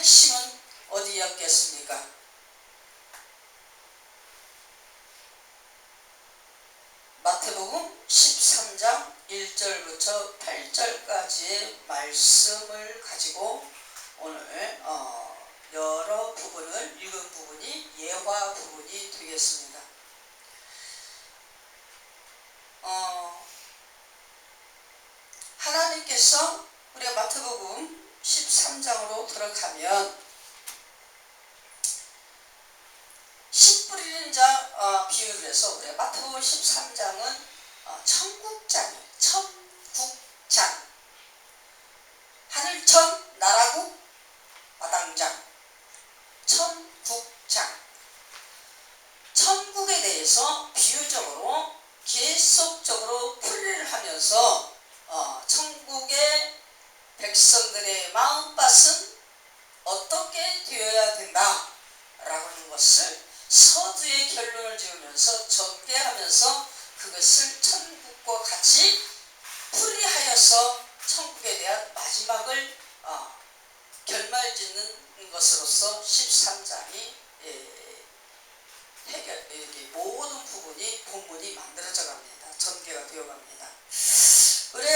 핵심은 어디였겠습니까? 마태복음 13장 1절부터 8절까지의 말씀을 가지고 오늘 여러 부분을 읽은 부분이 예화 부분이 되겠습니다. 하나님께서 우리가 마태복음 13장으로 들어가면 씨 뿌리는 자 비유를 해서 우리가 마태복음 13장은 천국장이에요. 천국장. 하늘천, 나라국, 마당장. 천국장. 천국에 대해서 비유적으로 계속적으로 풀이를 하면서 천국의 백성들의 마음밭은 어떻게 되어야 된다 라고 하는 것을 서두에 결론을 지으면서 전개하면서 그것을 천국과 같이 풀이하여서 천국에 대한 마지막을 결말짓는 것으로서 13장이 이렇게 모든 부분이 본문이 만들어져 갑니다. 전개가 되어 갑니다. 우리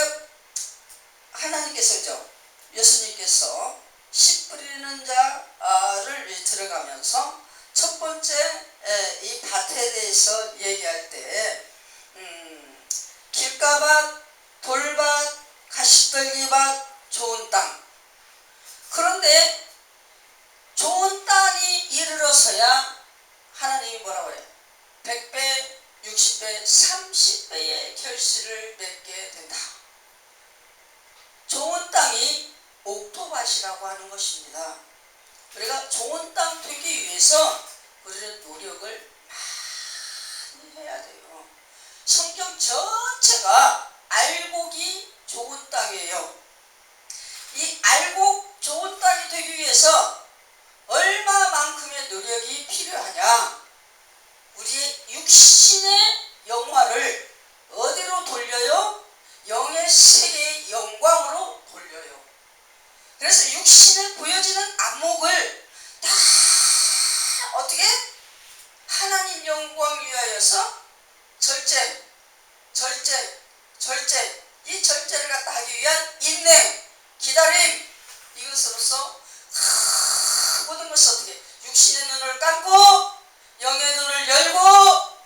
하나님께서죠, 예수님께서 씨 뿌리는 자를 들어가면서 첫 번째 이 밭에 대해서 얘기할 때 길가밭, 돌밭, 가시떨기밭, 좋은 땅. 그런데 좋은 땅이 이르러서야 하나님이 뭐라고 해요? 100배, 60배, 30배의 결실을 맺게 된다. 좋은 땅이 옥토밭이라고 하는 것입니다. 우리가 좋은 땅 되기 위해서 우리는 노력을 많이 해야 돼요. 성경 전체가 알곡이 좋은 땅이에요. 이 알곡 좋은 땅이 되기 위해서 얼마만큼의 노력이 필요하냐? 우리의 육신의 영화를 어디로 돌려요? 영의 세계의 영광으로 돌려요. 그래서 육신에 보여지는 안목을 다 어떻게? 하나님 영광 위하여서 절제, 이 절제를 갖다 하기 위한 인내, 기다림, 이것으로서 모든 것을 어떻게? 육신의 눈을 감고 영의 눈을 열고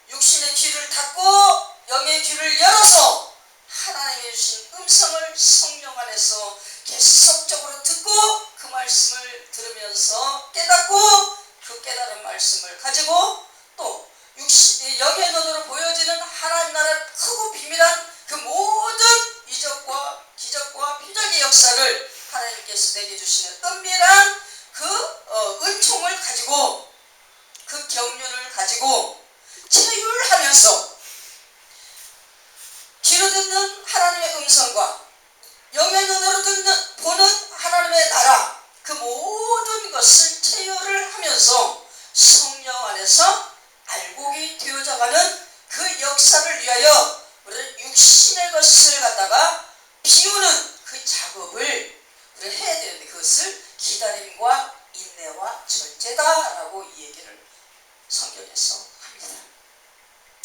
육신의 귀를 닫고 영의 귀를 열어서 하나님이 주신 음성을 성령 안에서 계속적으로 듣고 그 말씀을 들으면서 깨닫고 그 깨달은 말씀을 가지고 또 영의 눈으로 보여지는 하나님 나라의 크고 비밀한 그 모든 이적과 기적과 표적의 역사를 하나님께서 내게 주시는 은밀한 그 은총을 가지고 그 경륜을 가지고 체휼하면서 귀로 듣는 하나님의 음성과 영의 눈으로 보는 하나님의 나라, 그 모든 것을 체휼을 하면서 성령 안에서 알곡이 되어져가는 그 역사를 위하여 우리는 육신의 것을 갖다가 비우는 그 작업을 우리가 해야 되는데 그것을 기다림과 인내와 절제다라고 이 얘기를 성경에서 합니다.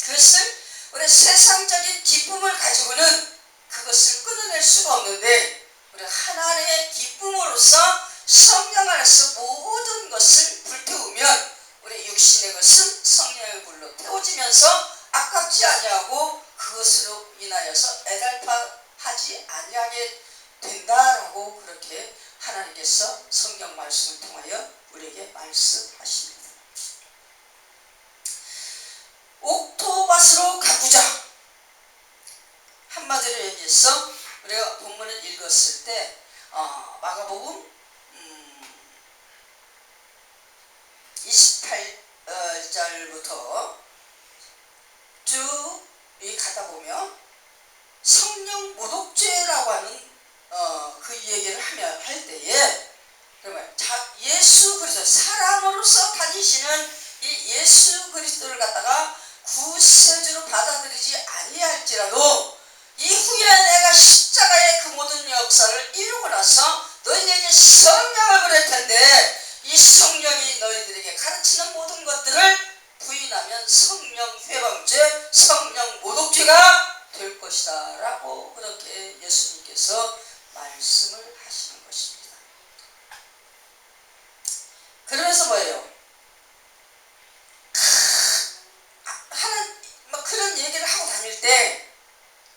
그것을 우리 세상적인 기쁨을 가지고는 그것을 끊어낼 수가 없는데 우리 하나님의 기쁨으로서 성령 안에서 모든 것을 불태우면 우리 육신의 것은 성령의 불로 태워지면서 아깝지 아니하고 그것으로 인하여서 애달파하지 아니하게 된다라고 그렇게 하나님께서 성경 말씀을 통하여 우리에게 말씀하십니다. 옥토밭으로 가꾸자. 한마디로 얘기해서 우리가 본문을 읽었을 때 마가복음 28절부터 쭉 가다 보면 성령 모독죄라고 하는 그 얘기를 할 때에 그러면 예수 그리스도 사람으로서 다니시는 이 예수 그리스도를 갖다가 구세주로 받아들이지 아니할지라도 이후에 내가 십자가의 그 모든 역사를 이루고 나서 너희에게 성령을 보낼 텐데 이 성령이 너희들에게 가르치는 모든 것들을 부인하면 성령 회방죄, 성령 모독죄가 될 것이다 라고 그렇게 예수님께서 말씀을 하시는 것입니다. 그러면서 뭐예요? 그런 얘기를 하고 다닐 때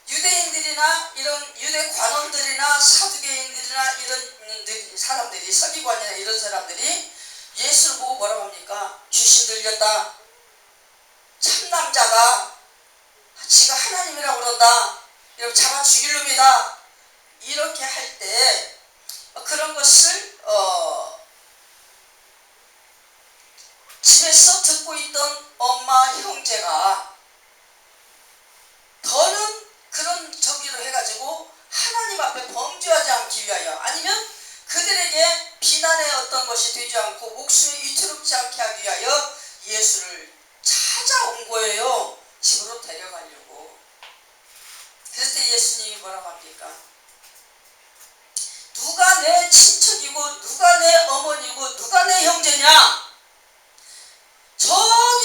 유대인들이나 이런 유대 관원들이나 사두개인들이나 이런 사람들이, 서기관이나 이런 사람들이 예수를 보고 뭐라고 합니까? 귀신 들렸다, 참남자다, 지가 하나님이라고 그런다, 이러면 잡아 죽일 놈이다, 이렇게 할 때 그런 것을 집에서 듣고 있던 엄마, 형제가 더는 그런 저기로 해가지고 하나님 앞에 범죄하지 않기 위하여, 아니면 그들에게 비난의 어떤 것이 되지 않고 목숨이 위태롭지 않게 하기 위하여 예수를 찾아온 거예요. 집으로 데려가려고. 그럴 때 예수님이 뭐라고 합니까? 누가 내 친척이고 누가 내 어머니고 누가 내 형제냐?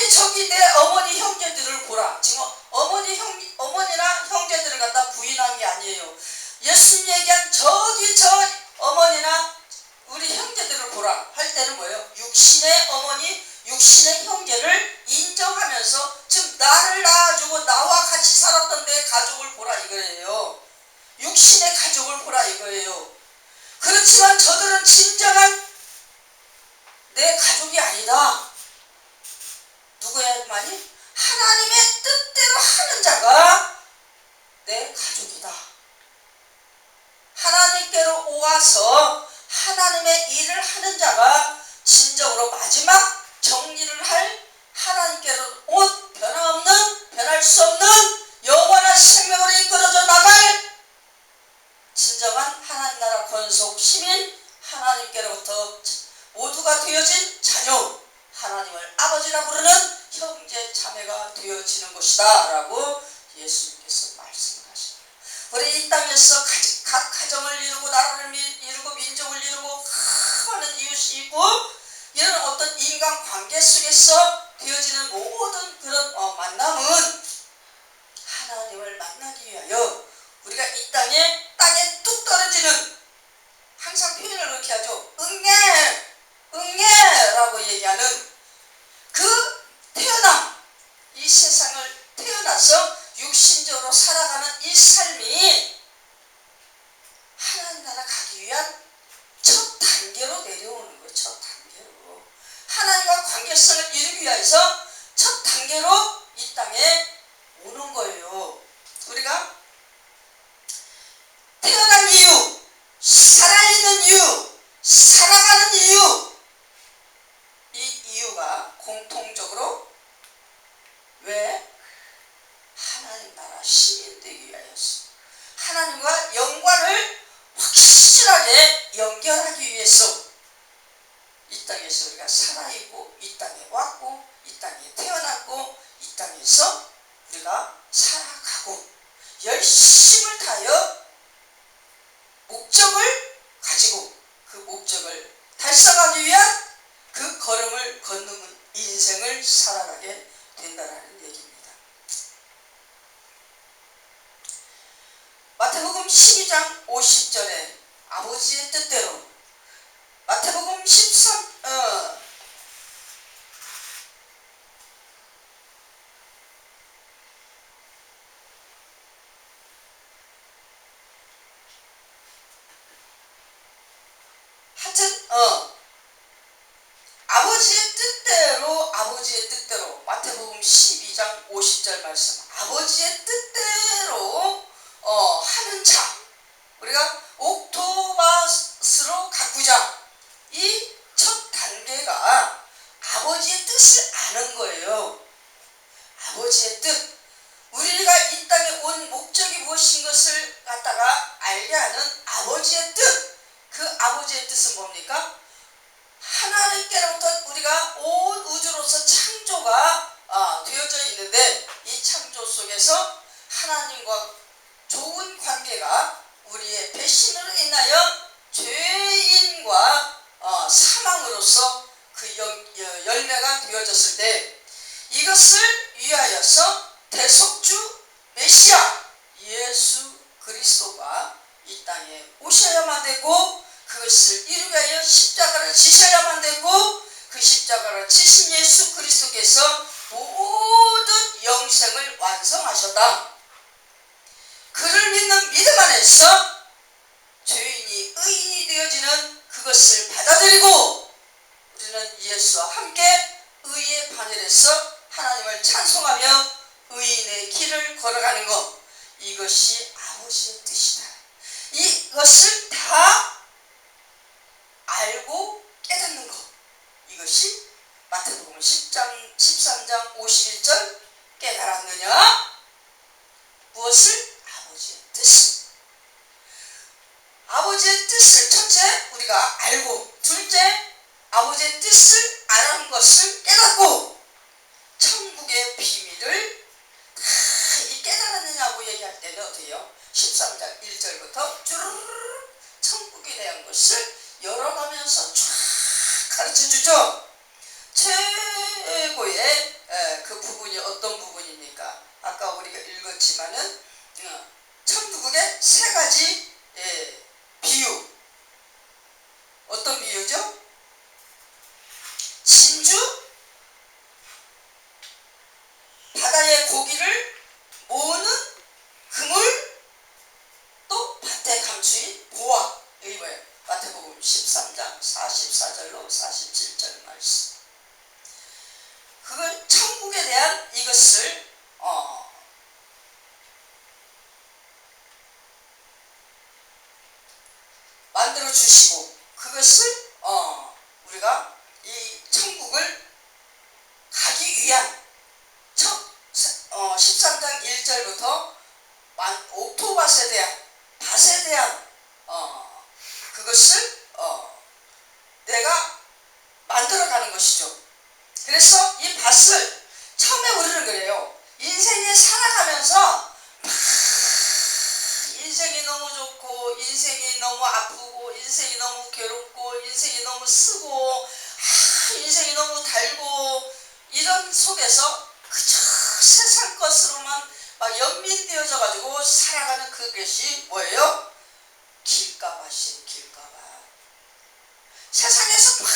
저기 내 어머니 형제들을 보라. 지금 어머니나 형제들을 갖다 부인한 게 아니에요. 예수님 얘기한 저기 저 어머니나 우리 형제들을 보라 할 때는 뭐예요? 육신의 어머니, 육신의 형제를 인정하면서 지금 나를 낳아주고 나와 같이 살았던 내 가족을 보라 이거예요. 육신의 가족을 보라 이거예요. 그렇지만 저들은 진정한 내 가족이 아니다. 누구야만이? 하나님의 뜻대로 하는 자가 내 가족이다. 하나님께로 오와서 하나님의 일을 하는 자가 진정으로 마지막 정리를 할 하나님께로 온 변함없는, 변할 수 없는 영원한 생명으로 이끌어져 나갈 진정한 하나님 나라 권속 시민, 하나님께로부터 모두가 되어진 자녀, 하나님을 아버지라 부르는 형제 자매가 되어지는 것이다 라고 예수님께서 말씀하십니다. 우리 이 땅에서 각 가정을 이루고 나라를 이루고 민족을 이루고 많은 이웃이 있고 이런 어떤 인간관계 속에서 되어지는 모든 그런 만남은 하나님을 만나기 위하여 우리가 이 땅에 뚝 떨어지는, 항상 표현을 그렇게 하죠. 응애라고 얘기하는 그 태어남, 이 세상을 태어나서 육신적으로 살아가는 이 삶이 하나님 나라 가기 위한 첫 단계로 내려오는 거예요. 첫 단계로 하나님과 관계성을 이루기 위해서 첫 단계로 이 땅에 오는 거예요. 우리가 태어난 이유, 살아있는 이유, 살아가는 이유, 이 이유가 공통적으로 왜? 하나님 나라 시민 되기 위하였어. 하나님과 연관을 확실하게 연결하기 위해서 이 땅에서 우리가 살아있고, 이 땅에 왔고, 이 땅에 태어났고, 이 땅에서 우리가 살아가고 열심을 다하여 목적을 가지고 그 목적을 달성하기 위한 그 걸음을 걷는 인생을 살아가게 된다는 얘기입니다. 마태복음 12장 50절에 아버지의 뜻대로, 마태복음 13, 아버지의 뜻대로 마태복음 12장 50절 말씀, 아버지의 뜻대로 하는 자, 우리가 옥토바스로 가꾸자, 이 첫 단계가 아버지의 뜻을 아는 거예요. 아버지의 뜻, 우리가 이 땅에 온 목적이 무엇인 것을 갖다가 알게 하는 아버지의 뜻, 그 아버지의 뜻은 뭡니까? 하나님께로부터 우리가 온 우주로서 창조가 되어져 있는데 이 창조 속에서 하나님과 좋은 관계가 우리의 배신으로 인하여 죄 주셨을 때 이것을 위하여서 대속주 메시아 예수 그리스도가 이 땅에 오셔야만 되고 그것을 이루기 위하여 십자가를 지셔야만 되고 그 십자가를 지신 예수 그리스도께서 모든 영생을 완성하셨다. 그를 믿는 믿음 안에서 죄인이 의인이 되어지는 그것을 받아들이고 우리는 예수와 함께 의의 반열에서 하나님을 찬송하며 의인의 길을 걸어가는 것, 이것이 아버지의 뜻이다. 이것을 다 알고 깨닫는 것, 이것이 마태복음 13장 51절 깨달았느냐? 무엇을? 아버지의 뜻을. 아버지의 뜻을 첫째 우리가 알고, 둘째 아버지의 뜻을 아는 것을 깨닫고 천국의 비밀을 깨달았느냐고 얘기할 때는 어때요? 13장 1절부터 쭈르르 천국에 대한 것을 열어가면서 쫙 가르쳐주죠. 최고의 그 부분이 어떤 부분입니까? 아까 우리가 읽었지만은 천국의 세 가지 비유. 어떤 비유죠? 진주, 바다의 고기를 모으는 그물, 또 밭에 감추인 보화. 여기 뭐예요? 마태복음 13장 44절로 47절 말씀. 그걸 천국에 대한 이것을 만들어 주시고 그것을 우리가 이 천국을 가기 위한 13장 1절부터 옥토밭에 대한 밭에 대한 그것을 내가 만들어가는 것이죠. 그래서 이 밭을 처음에 우리는 그래요. 인생에 살아가면서 인생이 너무 좋고 인생이 너무 아프고 인생이 너무 괴롭고 인생이 너무 쓰고 인생이 너무 달고 이런 속에서 그저 세상 것으로만 막 연민되어져 가지고 살아가는 그것이 뭐예요? 길가밭이에요. 길가밭. 세상에서 막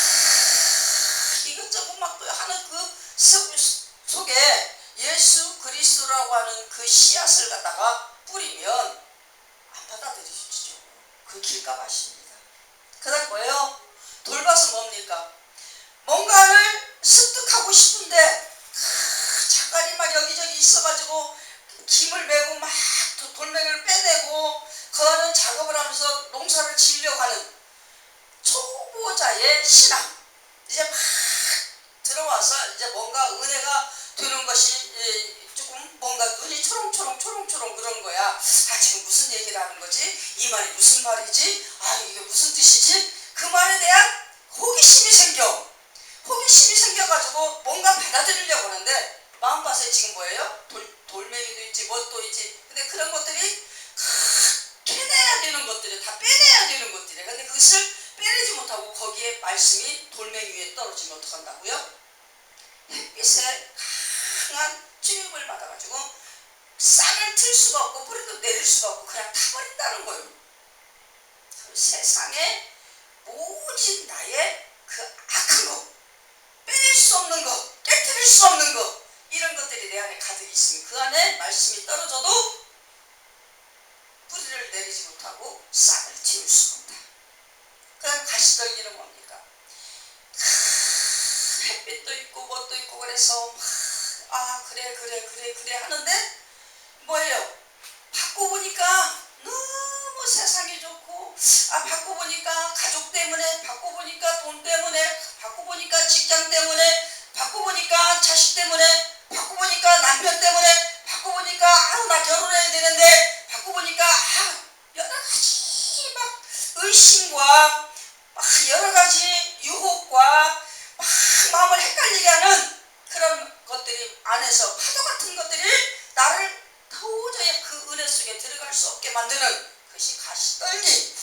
이것저것 막 하는 그 속에 예수 그리스도라고 하는 그 씨앗을 갖다가 뿌리면 안 받아들이시죠. 그 길가밭입니다. 그 다음 뭐예요? 돌밭은 뭡니까? 뭔가를 습득하고 싶은데 작가님 막 여기저기 있어가지고 김을 메고 막 돌멩이를 빼내고 그거는 작업을 하면서 농사를 지으려고 하는 초보자의 신앙. 이제 막 들어와서 이제 뭔가 은혜가 되는 것이 조금 뭔가 눈이 초롱초롱 그런 거야. 지금 무슨 얘기를 하는 거지? 이 말이 무슨 말이지? 이게 무슨 뜻이지? 그 말에 대한 호기심이 생겨가지고 뭔가 받아들이려고 하는데 마음밭에 지금 뭐예요? 돌멩이도 있지 뭣도 있지. 근데 그런 것들이 캐내야 되는 것들이 다 빼내야 되는 것들이에요. 근데 그것을 빼내지 못하고 거기에 말씀이 돌멩이 위에 떨어지면 어떡한다고요? 햇빛에 강한 주입을 받아가지고 싹을 틀 수가 없고 뿌리도 내릴 수가 없고 그냥 타버린다는 거예요. 세상에 모든 나의 그 악한 거, 빼낼 수 없는 거, 깨뜨릴 수 없는 거, 이런 것들이 내 안에 가득 있으면 그 안에 말씀이 떨어져도 뿌리를 내리지 못하고 싹을 틔울 수가 없다. 그다음 가시떨기는 뭡니까? 햇빛도 있고 뭣도 있고 그래서 그래 하는데 뭐예요? 받고 보니까 너무 세상이 좋고 받고 보니까 가족 때문에, 받고 보니까 돈 때문에, 받고 보니까 직장 때문에, 받고 보니까 자식 때문에, 받고 보니까 남편 때문에, 받고 보니까 나 결혼해야 되는데, 받고 보니까 여러 가지 막 의심과 막 여러 가지 유혹과 막 마음을 헷갈리게 하는 그런 것들이 안에서 파도 같은 것들이 나를 도저히 그 은혜 속에 들어갈 수 없게 만드는 것이 가시떨기.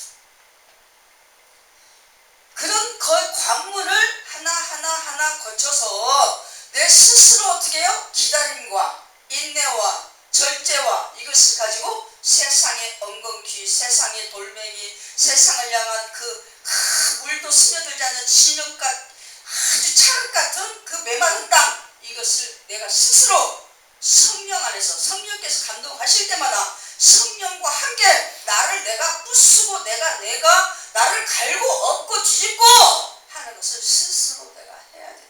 그런 관문을 하나 거쳐서 내 스스로 어떻게 해요? 기다림과 인내와 절제와 이것을 가지고 세상의 엉겅퀴, 세상의 돌멩이, 세상을 향한 그 물도 스며들지 않는 진흙 아주 찰흙 같은 그 메마른 땅, 이것을 내가 스스로 성령 안에서 성령께서 감동하실 때마다 성령과 함께 나를 내가 부수고 내가 나를 갈고 엎고 뒤집고 하는 것을 스스로 내가 해야 된다.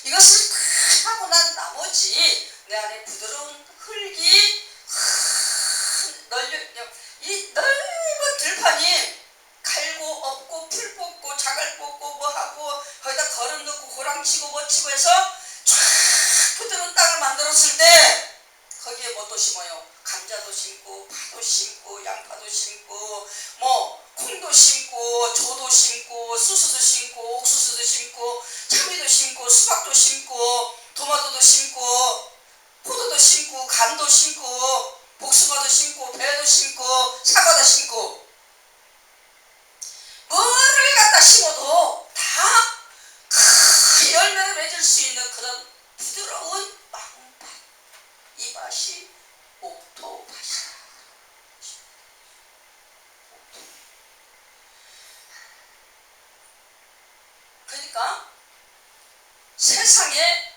이것을 다 하고 난 나머지 내 안에 부드러운 흙이 이 넓은 들판이 갈고 엎고 풀 뽑고 자갈 뽑고 뭐 하고 거기다 거름 넣고 고랑 치고 뭐 치고 해서 쫙 부드러운 땅을 만들었을 때 거기에 뭣도 심어요? 감자도 심고 파도 심고 양파도 심고 뭐 콩도 심고 조도 심고 수수도 심고 옥수수도 심고 참외도 심고 수박도 심고 토마토도 심고 포도도 심고 감도 심고 복숭아도 심고 배도 심고 사과도 심고 뭐를 갖다 심어도 다 큰 열매를 맺을 수 있는 그런 부드러운 망밭, 이 밭이 옥토밭이다. 그러니까 세상에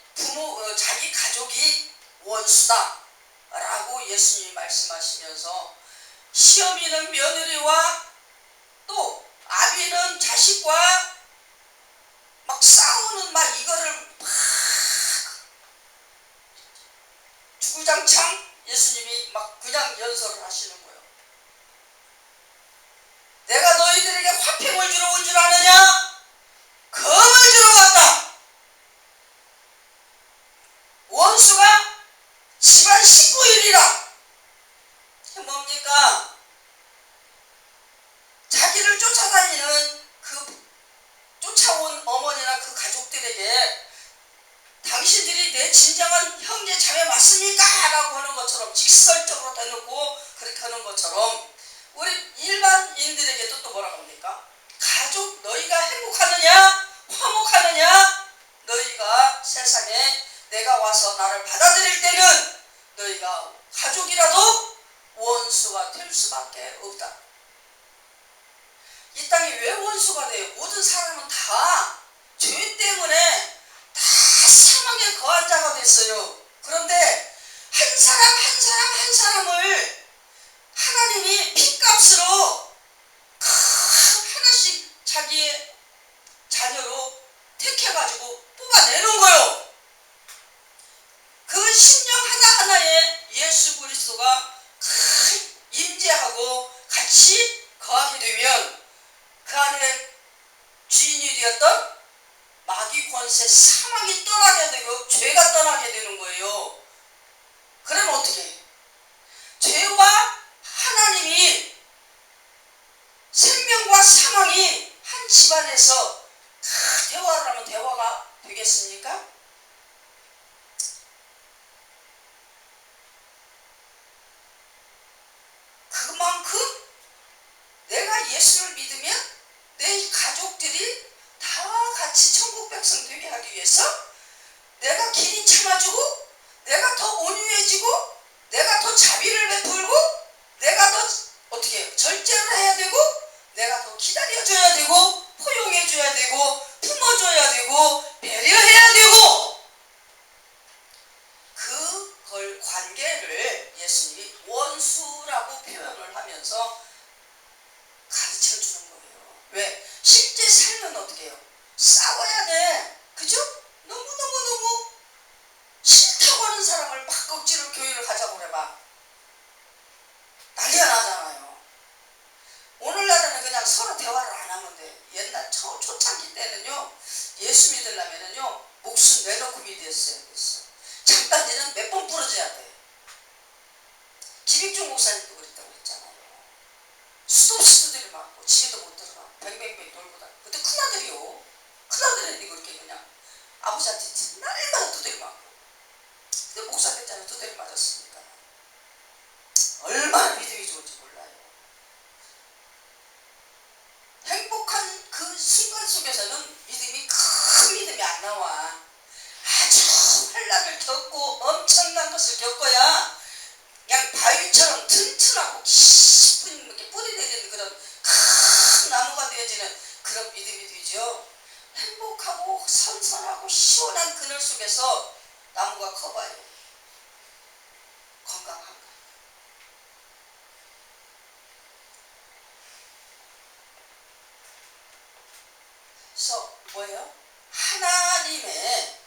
자기 가족이 원수다 라고 예수님이 말씀하시면서 시어미는 며느리와 또 아비는 자식과 막 싸우는 막 이거를 막 주구장창 예수님이 막 그냥 연설을 하시는 거예요. 내가 너희들에게 화평을 주러 온 줄 아느냐? 검을 주러 왔다. 원수가 집안 식구일이라. 이게 뭡니까? 자기를 쫓아다니는 쫓아온 어머니나 그 가족들에게 당신들이 내 진정한 형제 자매 맞습니까? 라고 하는 것처럼 직설적으로 대놓고 그렇게 하는 것처럼 우리 일반인들에게도 또 뭐라고 합니까? 가족 너희가 행복하느냐? 화목하느냐? 너희가 세상에 내가 와서 나를 받아들일 때는 너희가 가족이라도 원수가 될 수밖에 없다. 이 땅이 왜 원수가 돼요? 모든 사람은 다 죄 때문에 다 사망에 거한 자가 됐어요. 그런데 한 사람을 하나님이 핏값으로 하나씩 자기의 자녀로 택해가지고 뽑아내는 거예요. 그 심령 하나하나에 예수 그리스도가 임재하고 같이 거하게 되면 그 안에 주인이 되었던 마귀 권세 사망이 떠나게 되고 죄가 떠나게 되는 거예요. 그러면 어떻게 해요? 죄와 하나님이 생명과 사망이 한 집안에서 대화를 하면 대화가 되겠습니까? 그만큼 내가 예수를 믿으면 내 가족들이 다 같이 천국 백성 되게 하기 위해서 내가 길이 참아주고 내가 더 온유해지고 내가 더 자비를 베풀고 내가 더 어떻게 해요? 절제를 해야 되고 내가 더 기다려줘야 되고 포용해줘야 되고 품어줘야 되고 배려해야 되고 그 관계를 예수님이 원수라고 표현을 하면서 가르쳐주는 거예요. 왜? 실제 삶은 어떻게 해요? 싸워야 돼. 그죠? 너무너무 싫다고 하는 사람을 막 억지로 교회를 가자고 그래봐. 난리가 나잖아요. 오늘날에는 그냥 서로 대화를 안 하면 돼. 옛날 초창기 때는요, 예수 믿으려면은요, 목숨 내놓고 믿었어야 됐어. 장단지는 몇 번 부러져야 돼. 김익중 목사님도 그랬다고 했잖아요. 수도 없이 두드려 맞고 집에도 못 들어가. 뱅뱅뱅 돌고 다녀. 그때 큰아들이요. 큰아들이 그렇게 그냥 아버지한테 날마다 두드려 맞고. 근데 목사 됐잖아요. 두드려 맞았으니까. 얼마나 믿음이 좋은지 몰라요. 행복한 그 순간 속에서는 믿음이 큰 믿음이 안 나와. 환란을 겪고 엄청난 것을 겪어야 그냥 바위처럼 튼튼하고 깊은 이렇게 뿌리 내리는 그런 큰 나무가 되어지는 그런 믿음이 되죠. 행복하고 선선하고 시원한 그늘 속에서 나무가 커봐요. 건강한가? 그래서 뭐예요? 하나님의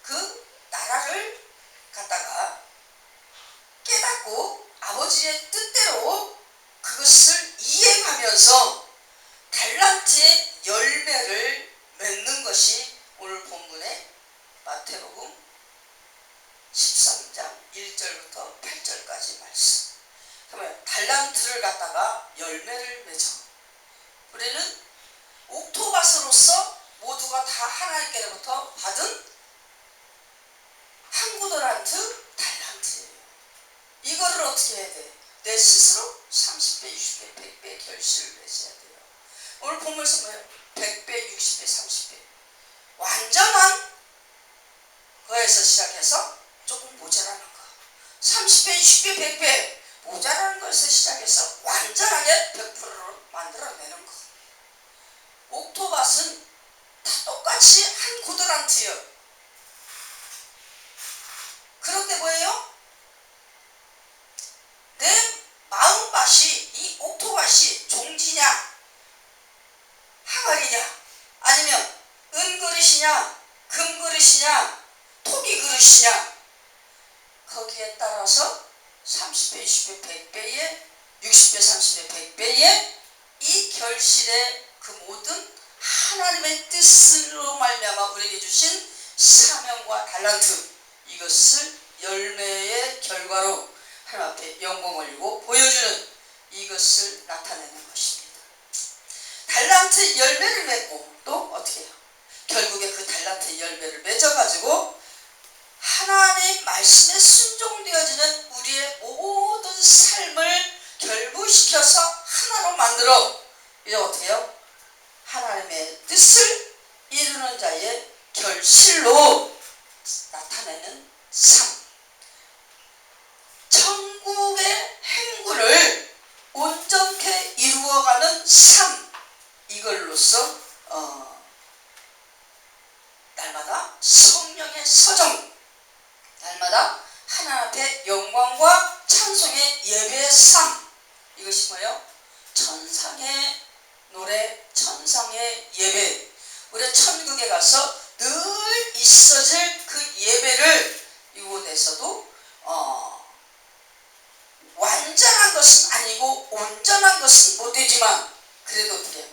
그 나라를 갖다가 깨닫고 아버지의 뜻대로 그것을 이행하면서 달란트의 열매를 맺는 것이 오늘 본문의 마태복음 13장 1절부터 8절까지 말씀. 그러면 달란트를 갖다가 열매를 맺어. 우리는 옥토바스로서 모두가 다 하나님께로부터 받은 한 구더란트 달란트예요. 이거를 어떻게 해야 돼? 내 스스로 30배, 60배, 100배 결실을 맺어야 돼요. 오늘 본문에서 뭐예요? 100배, 60배, 30배. 완전한 거에서 시작해서 조금 모자라는 거. 30배, 60배, 100배 모자라는 거에서 시작해서 완전하게 100%로 만들어내는 거. 옥토밭은 다 똑같이 한 구더란트예요. 그런데 뭐예요? 내 마음밭이 이 옥토밭이 종지냐 항아리냐 아니면 은그릇이냐 금그릇이냐 토기그릇이냐 거기에 따라서 30배, 20배, 100배에 60배, 30배, 100배에 이 결실의 그 모든 하나님의 뜻으로 말미암아 우리에게 주신 사명과 달란트 이것을 열매의 결과로 하나님 앞에 영광을 올리고 보여주는 이것을 나타내는 것입니다. 달란트 열매를 맺고 또 어떻게 해요? 결국에 그 달란트 열매를 맺어가지고 하나님 말씀에 순종되어지는 우리의 모든 삶을 결부시켜서 하나로 만들어 이제 어떻게 해요? 하나님의 뜻을 이루는 자의 결실로 나타내는 삶. 천국의 행구를 온전케 이루어가는 삶. 이걸로써 날마다 성령의 서정, 날마다 하나님 앞에 영광과 찬송의 예배의 삶. 이것이 뭐예요? 천상의 노래, 천상의 예배. 우리 천국에 가서 늘 있어질 그 예배를 이곳에서도 완전한 것은 아니고 온전한 것은 못되지만 그래도 어떻게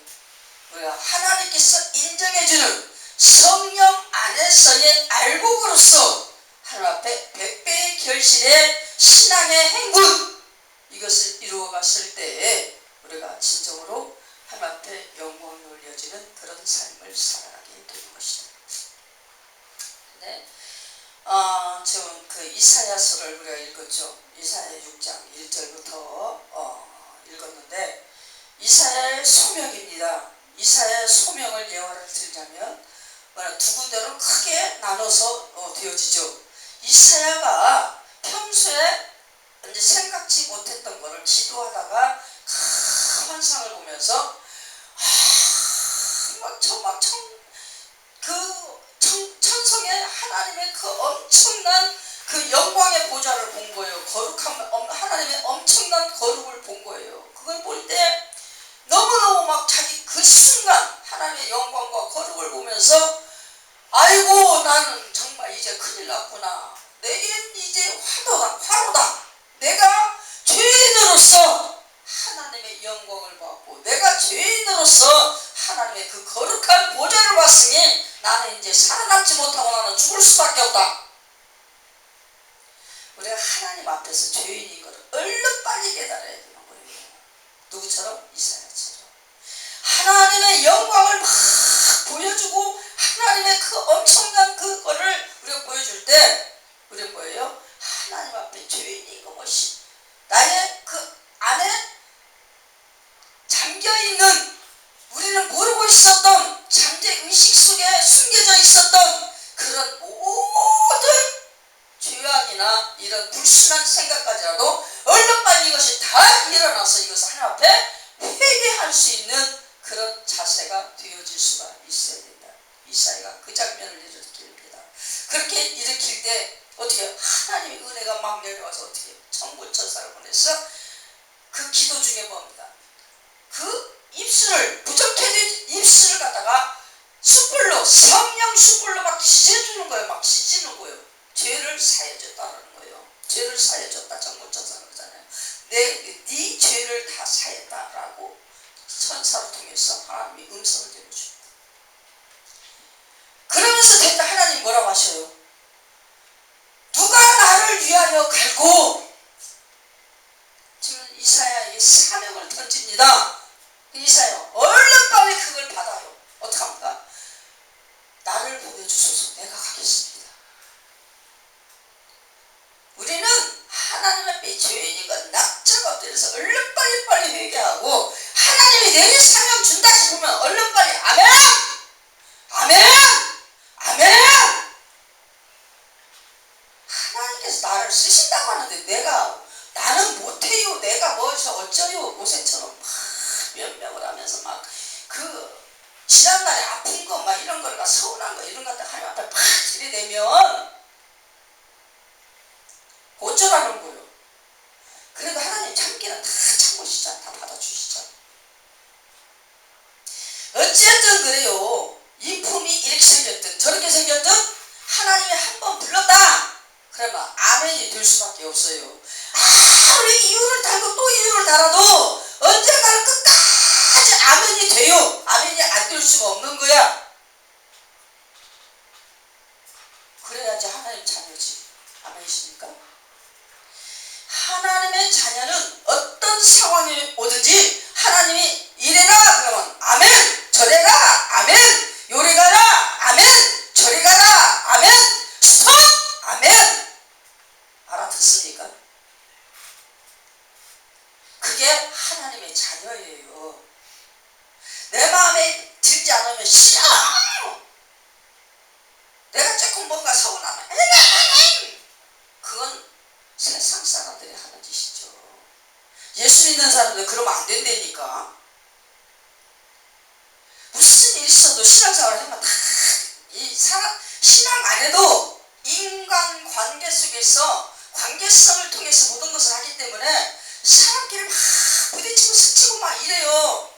우리가 하나님께서 인정해주는 성령 안에서의 알곡으로서 하나님 앞에 100배의 결실의 신앙의 행군 이것을 이루어갔을 때에 우리가 진정으로 하나님 앞에 영광이 올려지는 그런 삶을 살아가게 되는 것이다. 네. 지금 그 이사야서를 우리가 읽었죠. 이사야 6장 1절부터 읽었는데 이사야의 소명입니다. 이사야의 소명을 예화를 들자면 두 군데로 크게 나눠서 되어지죠. 이사야가 평소에 이제 생각지 못했던 것을 기도하다가 큰 환상을 보면서 천성의 하나님의 그 엄청난 그 영광의 보좌를 본 거예요. 거룩한 하나님의 엄청난 거룩을 본 거예요. 그걸 볼 때 너무너무 막 자기 그 순간 하나님의 영광과 거룩을 보면서 아이고 나는 정말 이제 큰일 났구나. 내겐 이제 화로다. 내가 죄인으로서 하나님의 영광을 받고 내가 죄인으로서 하나님의 그 거룩한 보좌를 봤으니 나는 이제 살아남지 못하고 나는 죽을 수밖에 없다. 우리가 하나님 앞에서 죄인인 것을 얼른 빨리 깨달아야 되는 거예요. 누구처럼? 이사야처럼. 하나님의 영광을 막 보여주고 하나님의 그 엄청난 그거를 우리가 보여줄 때 우리는 뭐예요? 하나님 앞에 죄인인 것이 나의 그 안에 잠겨있는 우리는 모르고 있었던 잠재의식 속에 숨겨져 있었던 그런 모든 이런 불순한 생각까지라도 얼른 빨리 이것이 다 일어나서 이것을 하나님 앞에 회개할 수 있는 그런 자세가 되어질 수가 있어야 된다. 이사야가 그 장면을 일으킵니다. 그렇게 일으킬 때 어떻게 하나님의 은혜가 막 내려와서 어떻게 천군천사를 보내서 그 기도 중에 뭡니다. 그 입술을 부족해진 입술을 갖다가 숯불로 성령 숯불로 막 지져주는 거예요. 막 지지는 거예요. 죄를 사해줬다는 거예요. 죄를 사해줬다. 천군천사는 그러잖아요. 네 죄를 다 사했다라고 천사를 통해서 하나님이 음성을 들려줍니다. 그러면서 됐다 하나님 뭐라고 하셔요? 누가 나를 위하여 갈고? 지금 이사야에게 사명을 던집니다. 이사야 얼른 빨리 그걸 받아요. 어떡합니까? 나를 보내주소서. 내가 가겠습니다. 우리는 하나님 앞에 죄인이건 낙자가 엎드려서 얼른 빨리 회개하고 하나님이 내게 사명 준다 싶으면 얼른 빨리 아멘! 아멘! 아멘! 하나님께서 나를 쓰신다고 하는데 나는 못해요. 내가 어쩌요. 모세처럼 막 변명을 하면서 막 지난날에 아픈 거 막 이런 거가 서운한 거 이런 거 하나님 앞에 막 들이대면 어쩌라는 거예요. 그래도 하나님 참기는 다 참으시잖아. 다 받아주시잖아. 어쨌든 그래요. 인품이 이렇게 생겼든 저렇게 생겼든 하나님이 한번 불렀다. 그러면 아멘이 될 수밖에 없어요. 우리 이유를 달고 또 이유를 달아도 언젠가는 끝까지 아멘이 돼요. 아멘이 안 될 수가 없는 거야. 그래야지 하나님 자녀지. 아멘이십니까? 하나님의 자녀는 어떤 상황이 오든지 하나님이 이래라 그러면 아멘, 저래라 아멘, 요리 가라 아멘, 저리 가라 아멘, 스톱 아멘. 알아듣습니까? 그게 하나님의 자녀예요. 내 마음에 들지 않으면 싫어. 내가 조금 뭔가 서운하면 그건 세상 사람들이 하는 짓이죠. 예수 믿는 사람들 그러면 안 된다니까. 무슨 일 있어도 신앙생활을 하면 다 신앙 안에도 인간관계 속에서 관계성을 통해서 모든 것을 하기 때문에 사람끼리 막 부딪히고 스치고 막 이래요.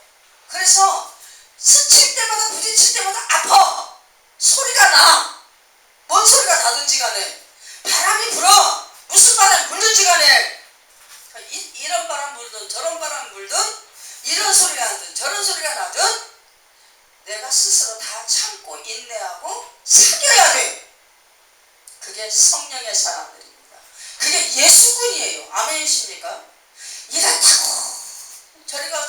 그래서 스칠 때마다 부딪힐 때마다 아파. 소리가 나. 뭔 소리가 나든지 간에 바람이 불어. 무슨 바람이 불든지 간에 이런 바람 불든 저런 바람 불든 이런 소리가 나든 저런 소리가 나든 내가 스스로 다 참고 인내하고 사겨야 돼. 그게 성령의 사람들입니다. 그게 예수군이에요. 아멘이십니까? 이렇다고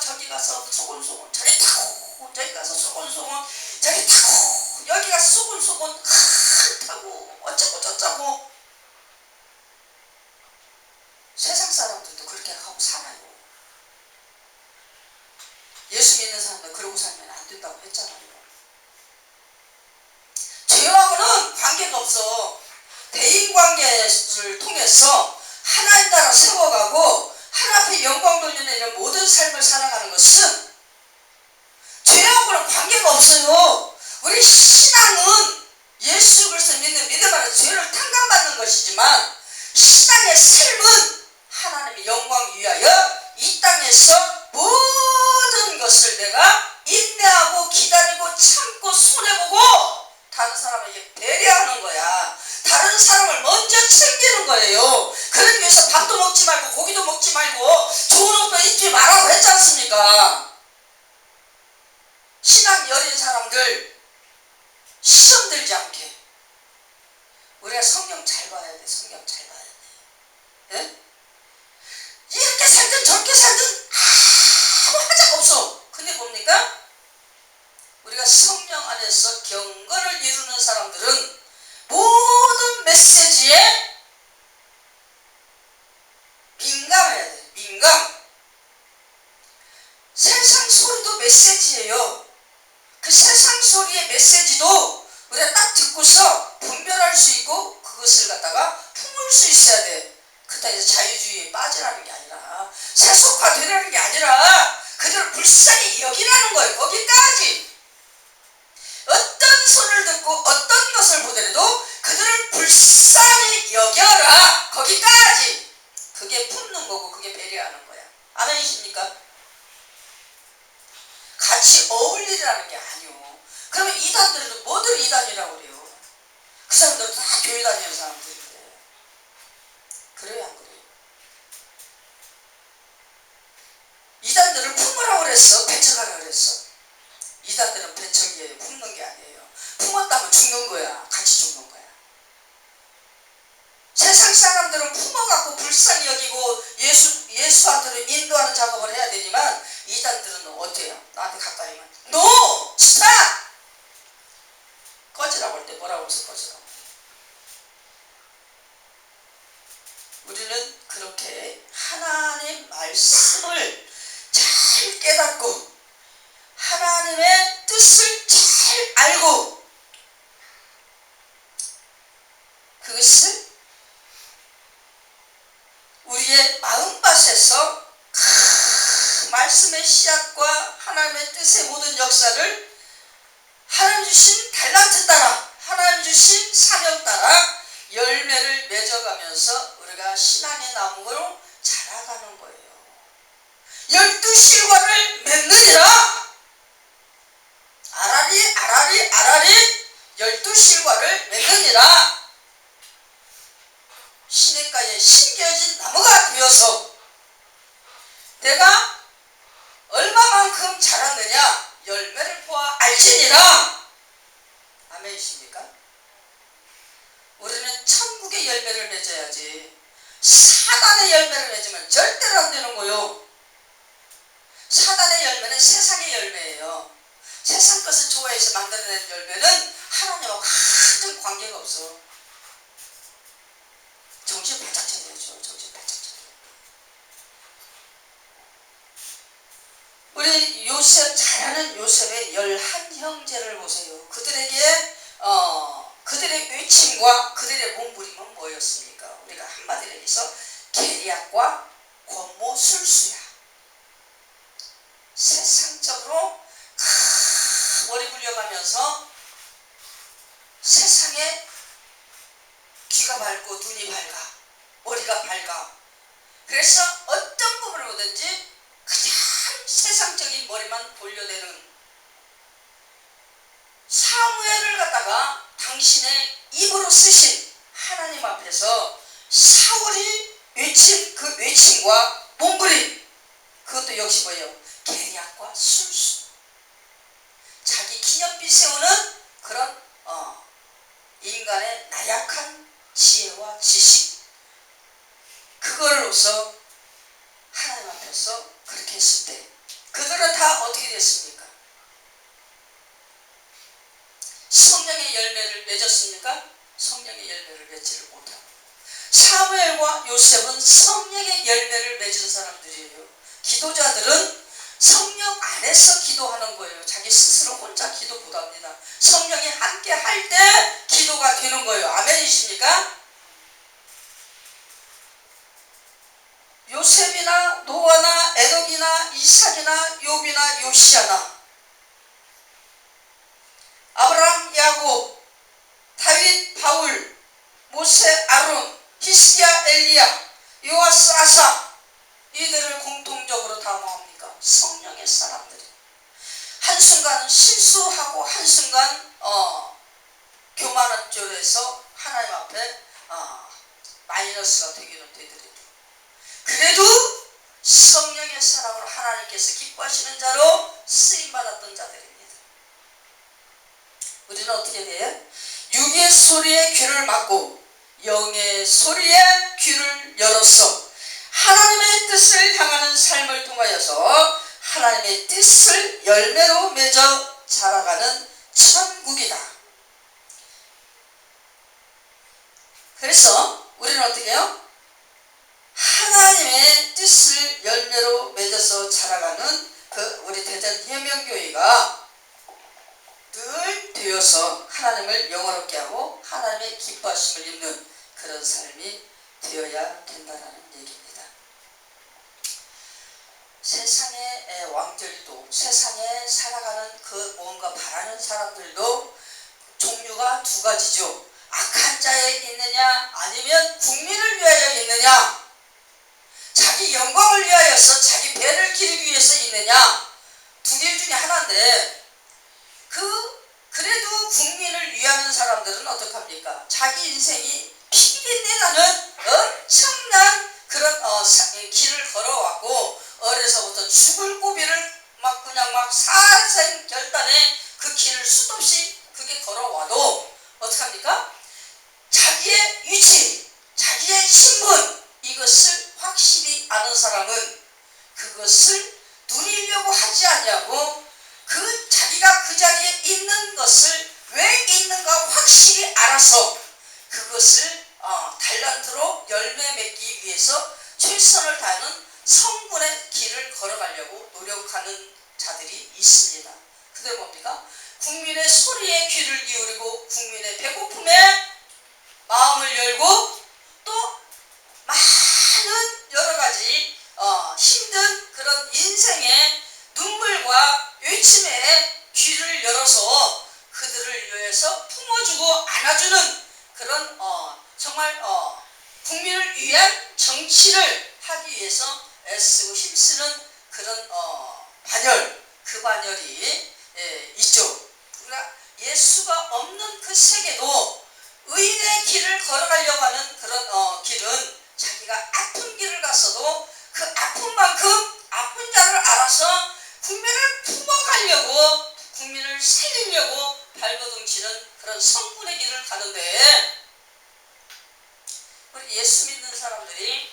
저기 가서 소곤소곤 저리 타고 저기 가서 소곤소곤 저기 타고 여기 가서 소곤소곤 타고 어쩌고 저쩌고. 세상 사람들도 그렇게 하고 살아요. 예수 믿는 사람들 그러고 살면 안 된다고 했잖아요. 죄하고는 관계가 없어. 대인관계를 통해서 하나님 나라 세워가고 하나님 앞에 영광 돌리는 이런 모든 삶을 살아가는 것은 죄하고는 관계가 없어요. 우리 신앙은 예수 그리스도 믿는 믿음 안에 죄를 탕감받는 것이지만 신앙의 삶은 하나님의 영광 위하여 이 땅에서 모든 것을 내가 인내하고 기다리고 참고 손해보고 다른 사람에게 배려하는 거야. 다른 사람을 먼저 챙기는 거예요. 그러기 위해서 밥도 먹지 말고 고기도 먹지 말고 좋은 옷도 입지 말라고 했지 않습니까? 신앙 여린 사람들 시험 들지 않게 우리가 성경 잘 봐야 돼. 성경 잘 봐야 돼. 예? 이렇게 살든 저렇게 살든 아무 하자가 없어. 근데 뭡니까? 우리가 성령 안에서 경건을 이루는 사람들은 모든 메시지에 민감해야 돼. 민감. 세상 소리도 메시지예요. 그 세상 소리의 메시지도 우리가 딱 듣고서 분별할 수 있고 그것을 갖다가 품을 수 있어야 돼. 그렇다고 해서 자유주의에 빠지라는 게 아니라, 세속화되라는 게 아니라 그들을 불쌍히 여기라는 거예요. 거기까지. 어떤 손을 듣고 어떤 것을 보더라도 그들을 불쌍히 여겨라. 거기까지. 그게 품는 거고 그게 배려하는 거야. 아멘이십니까? 같이 어울리라는 게 아니오. 그러면 이단들도 뭐들 이단이라고 그래요? 그 사람들은 다 교회 다니는 사람들인데. 그래요, 안 그래요? 이단들을 품으라고 그랬어? 배척하라고 그랬어? 이단들은 배척이에요. 품는 게 아니에요. 품었다면 죽는 거야. 같이 죽는 거야. 세상 사람들은 품어갖고 불쌍히 여기고 예수한테로 인도하는 작업을 해야 되지만, 이단들은 어때요? 나한테 가까이 오면 NO! 스탑! 꺼지라고 할 때 뭐라고 해서 꺼지라고. 우리는 그렇게 하나님 말씀을 잘 깨닫고 하나님의 뜻을 잘 알고 그것을 우리의 마음밭에서 말씀의 씨앗과 하나님의 뜻의 모든 역사를 하나님 주신 달란트 따라, 하나님 주신 사명 따라 열매를 맺어가면서 우리가 신앙의 나무로 자라가는 거예요. 12실과를 맺느니라. 아라리 12실과를 맺느니라. 시냇가에 심겨진 나무가 되어서 내가 얼마만큼 자랐느냐 열매를 보아 알지니라. 아멘이십니까? 우리는 천국의 열매를 맺어야지 사단의 열매를 맺으면 절대로 안 되는 거요. 사단의 열매는 세상의 열매예요. 세상 것을 좋아해서 만들어낸 열매는 하나님하고 아무 관계가 없어. 정신 바짝 차려야죠. 정신 바짝 차려. 우리 요셉, 잘하는 요셉의 11형제를 보세요. 그들의 외침과 그들의 몸부림은 뭐였습니까? 우리가 한마디로 얘기해서 계략과 권모술수야. 세상적으로 머리 굴려가면서 세상에 귀가 밝고 눈이 밝아, 머리가 밝아. 그래서 어떤 부분을 보든지 가장 세상적인 머리만 돌려대는 사무엘을 갖다가 당신의 입으로 쓰신 하나님 앞에서 사울이 외친 그 외침과 몸부림, 그것도 역시 뭐예요? 계략과 술수. 자기 기념비 세우는 그런 인간의 나약한 지혜와 지식, 그걸로서 하나님 앞에서 그렇게 했을 때 그들은 다 어떻게 됐습니까? 성령의 열매를 맺었습니까? 성령의 열매를 맺지를 못하고. 사무엘과 요셉은 성령의 열매를 맺은 사람들이에요. 기도자들은 성령 안에서 기도하는 거예요. 자기 스스로 혼자 기도 못합니다. 성령이 함께 할 때 기도가 되는 거예요. 아멘이십니까? 요셉이나 노아나 에녹이나 이삭이나 욥이나 요시아나 아브라함, 야곱, 다윗, 바울, 모세, 아론, 히스기야, 엘리야, 요아스, 아사, 이들을 공통적으로 다 뭐합니까? 성령의 사람들이. 한순간 실수하고 한순간 교만한 쪽에서 하나님 앞에 마이너스가 되기는 되더라도 그래도 성령의 사람으로 하나님께서 기뻐하시는 자로 쓰임받았던 자들입니다. 우리는 어떻게 돼요? 육의 소리에 귀를 막고 영의 소리에 귀를 열었어 하나님의 뜻을 향하는 삶을 통하여서 하나님의 뜻을 열매로 맺어 자라가는 천국이다. 그래서 우리는 어떻게 해요? 하나님의 뜻을 열매로 맺어서 자라가는 그 우리 대전 혜명교회가 늘 되어서 하나님을 영화롭게 하고 하나님의 기뻐하심을 입는 그런 삶이 되어야 된다는 얘기입니다. 세상의 왕들도, 세상에 살아가는 그 뭔가 바라는 사람들도 종류가 두 가지죠. 악한 자에 있느냐, 아니면 국민을 위하여 있느냐, 자기 영광을 위하여서 자기 배를 기르기 위해서 있느냐, 두 길 중에 하나인데, 그래도 국민을 위하는 사람들은 어떡합니까? 자기 인생이 피비린내 나는 엄청난 그런 길을 걸어왔고, 어려서부터 죽을 고비를 그냥 사생결단에 그 길을 수도 없이 그게 걸어와도 어떡합니까? 자기의 위치, 자기의 신분, 이것을 확실히 아는 사람은 그것을 누리려고 하지 않냐고, 자기가 그 자리에 있는 것을 왜 있는가 확실히 알아서 그것을 달란트로 열매 맺기 위해서 최선을 다하는 성분의 길을 걸어가려고 노력하는 자들이 있습니다. 그들 뭡니까? 국민의 소리에 귀를 기울이고 국민의 배고픔에 마음을 열고 또 많은 여러가지 힘든 그런 인생의 눈물과 외침에 귀를 열어서 그들을 위해서 품어주고 안아주는 그런 정말 국민을 위한 정치를 하기 위해서 애쓰고 힘쓰는 그런 반열, 그 반열이 있죠. 그러나 예수가 없는 그 세계도 의인의 길을 걸어가려고 하는 그런 길은 자기가 아픈 길을 갔어도 그 아픈 만큼 아픈 자를 알아서 국민을 품어가려고, 국민을 살리려고 발버둥치는 그런 성분의 길을 가는데, 우리 예수 믿는 사람들이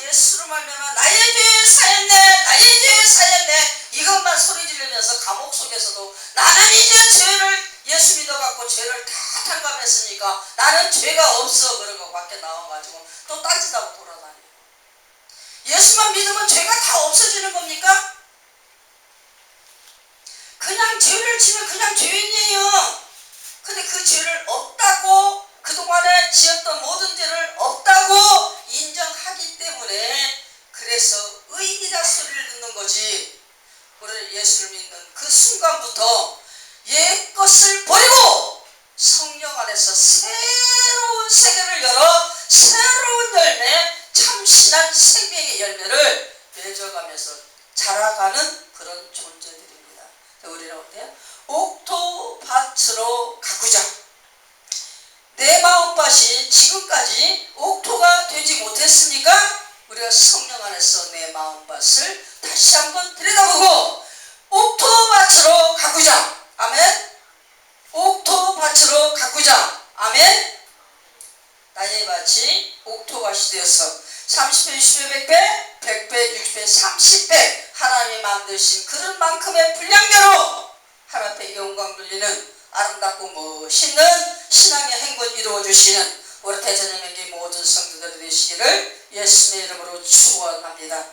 예수로 말미암아 나의 죄 사였네, 나의 죄 사였네, 이것만 소리 지르면서 감옥 속에서도 나는 이제 죄를 예수 믿어갖고 죄를 다 탕감했으니까 나는 죄가 없어 그러고 밖에 나와가지고 또 딴짓하고 돌아다녀요. 예수만 믿으면 죄가 다 없어지는 겁니까? 그냥 죄를 지면 그냥 죄인이에요. 근데 그 죄를 없다고, 그동안에 지었던 모든 죄를 없다고 인정하기 때문에 그래서 의인이다 소리를 듣는 거지. 우리 예수를 믿는 그 순간부터 옛 것을 버리고 성령 안에서 새로운 세계를 열어 새로운 열매, 참신한 생명의 열매를 맺어가면서 자라가는 그런 존재들입니다. 우리는 어때요? 옥토밭으로 가꾸자. 내 마음밭이 지금까지 옥토가 되지 못했습니까? 우리가 성령 안에서 내 마음밭을 다시 한번 들여다보고 옥토밭으로 가꾸자. 아멘. 옥토밭으로 가꾸자. 아멘. 나의 밭이 옥토밭이 되어서 30배, 60배, 100배, 100배, 60배, 30배 하나님이 만드신 그런 만큼의 분량대로 하나님 앞에 영광 돌리는 아름답고 멋있는 신앙의 행군 이루어주시는 우리 대전의 모든 성도들이 되시기를 예수님의 이름으로 축원합니다.